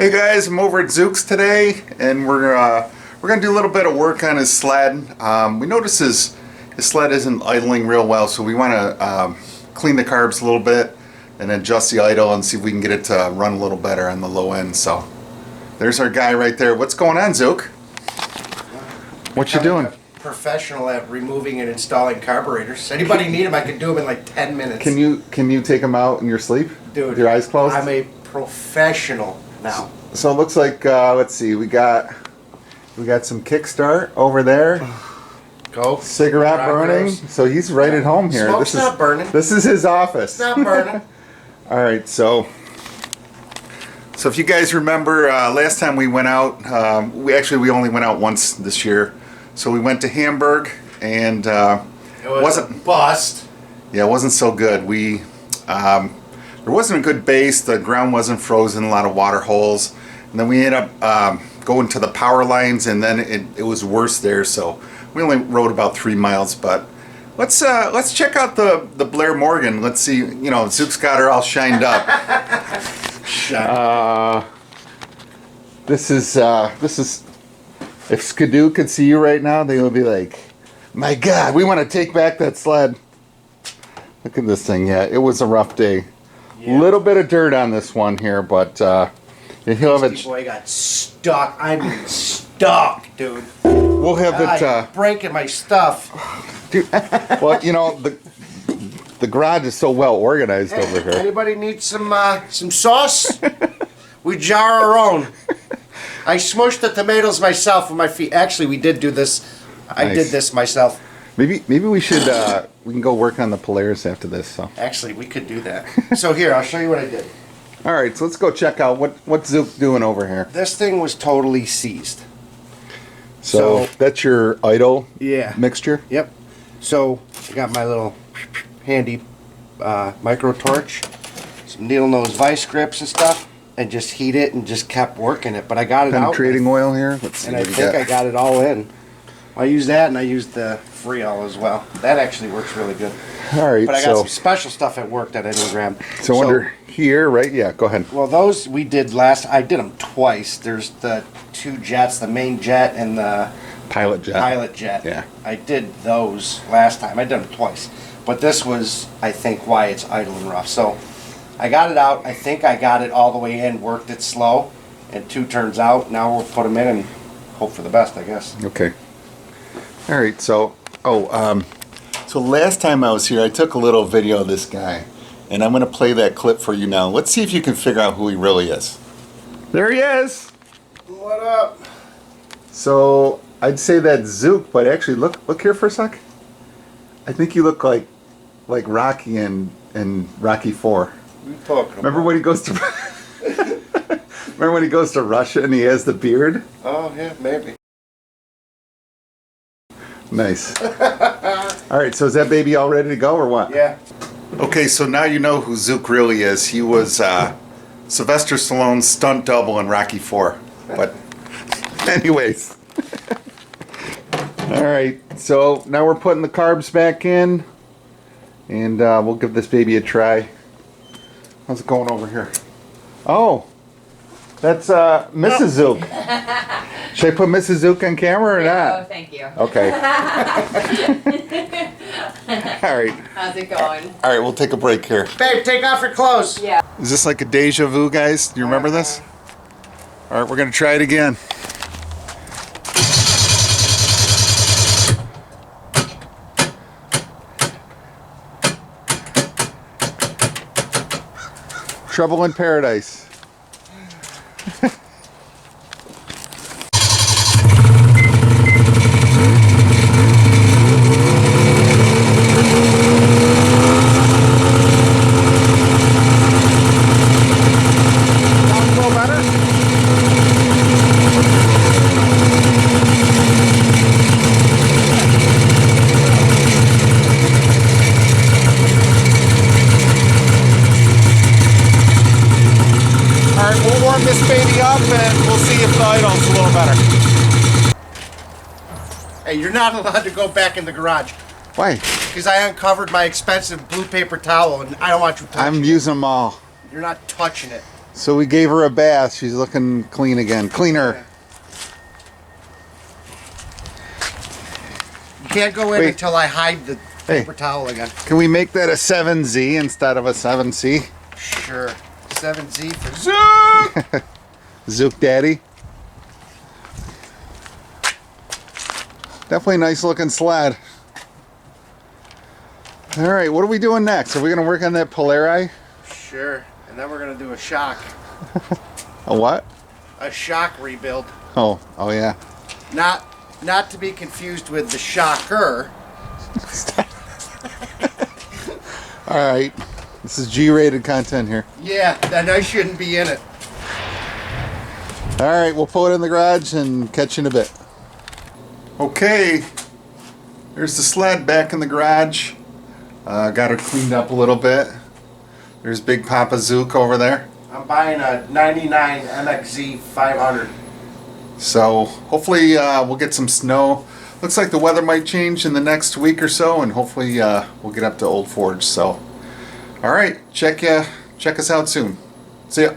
Hey guys, I'm over at Zuke's today, and we're gonna do a little bit of work on his sled. We noticed his sled isn't idling real well, so we want to clean the carbs a little bit and adjust the idle and see if we can get it to run a little better on the low end. So there's our guy right there. What's going on, Zuke? What you doing? Professional at removing and installing carburetors. Anybody need them? I can do them in like 10 minutes. Can you take them out in your sleep? Dude, with your eyes closed? I'm a professional now. So it looks like let's see, we got some kickstart over there. Go. Cigarette burning. So he's right at home here. Smoke's not burning. This is his office. It's not burning. All right, so if you guys remember, last time we went out, we only went out once this year. So we went to Hamburg, and it wasn't a bust. Yeah, it wasn't so good. There wasn't a good base. The ground wasn't frozen. A lot of water holes, and then we ended up going to the power lines, and then it was worse there. So we only rode about 3 miles. But let's check out the Blair Morgan. Let's see. You know, Zuke's got her all shined up. This is. If Ski Doo could see you right now, they would be like, "My God, we want to take back that sled." Look at this thing. Yeah, it was a rough day. Yeah. Little bit of dirt on this one here, but he'll have it. Boy got stuck. I mean, stuck, dude. We'll have it. Breaking my stuff. Dude, well, you know the garage is so well organized over here. Anybody need some sauce? We jar our own. I smushed the tomatoes myself with my feet. Actually, we did do this. I did this myself. Maybe we should we can go work on the Polaris after this. So actually, we could do that. So here, I'll show you what I did. All right, so let's go check out what's Zuke doing over here. This thing was totally seized. So that's your idle mixture. Yep. So I got my little handy micro torch, some needle nose vice grips and stuff. And just heat it and just kept working it. But I got it out. Penetrating oil here. Let's see. And I think I got it all in. I used that, and I used the Freol as well. That actually works really good. All right. But I got some special stuff at work that I didn't grab. So under here, right? Yeah, go ahead. Well, those we did I did them twice. There's the two jets, the main jet and the pilot jet. Yeah. I did those last time. I did them twice. But this was, I think, why it's idle and rough. So I got it out. I think I got it all the way in, worked it slow, and 2 turns out. Now we'll put them in and hope for the best, I guess. Okay. All right. So, so last time I was here, I took a little video of this guy, and I'm going to play that clip for you now. Let's see if you can figure out who he really is. There he is. What up? So I'd say that's Zuke, but actually, look here for a sec. I think you look like Rocky in Rocky 4. Remember when he goes to Remember when he goes to Russia and he has the beard? Oh yeah, maybe. Nice. All right, so is that baby all ready to go or what? Yeah. Okay, so now you know who Zuke really is. He was Sylvester Stallone's stunt double in Rocky 4. But anyways. All right, so now we're putting the carbs back in, and we'll give this baby a try. How's it going over here? Oh, that's Mrs. Zuke. Should I put Mrs. Zuke on camera or not? Oh, thank you. Okay. All right. How's it going? All right, we'll take a break here. babe, take off your clothes. Yeah. Is this like a deja vu, guys? Do you remember this? All right, we're going to try it again. Trouble in Paradise. We'll warm this baby up and we'll see if the idle's a little better. Hey, you're not allowed to go back in the garage. Why? Because I uncovered my expensive blue paper towel and I don't want you touching it. I'm using them all. You're not touching it. So we gave her a bath. She's looking clean again. Cleaner. You can't go in Wait. until I hide the Hey. paper towel again. Can we make that a 7Z instead of a 7C? Sure. 7Z for Zuke! Zuke Daddy. Definitely a nice looking sled. Alright, what are we doing next? Are we going to work on that Polari? Sure. And then we're going to do a shock. A what? A shock rebuild. Oh yeah. Not to be confused with the shocker. Alright. This is G-rated content here. Yeah, then I shouldn't be in it. Alright, we'll pull it in the garage and catch you in a bit. Okay. There's the sled back in the garage. Got her cleaned up a little bit. There's Big Papa Zuke over there. I'm buying a 99 MXZ 500. So hopefully we'll get some snow. Looks like the weather might change in the next week or so, and hopefully we'll get up to Old Forge. So, all right, check us out soon. See ya.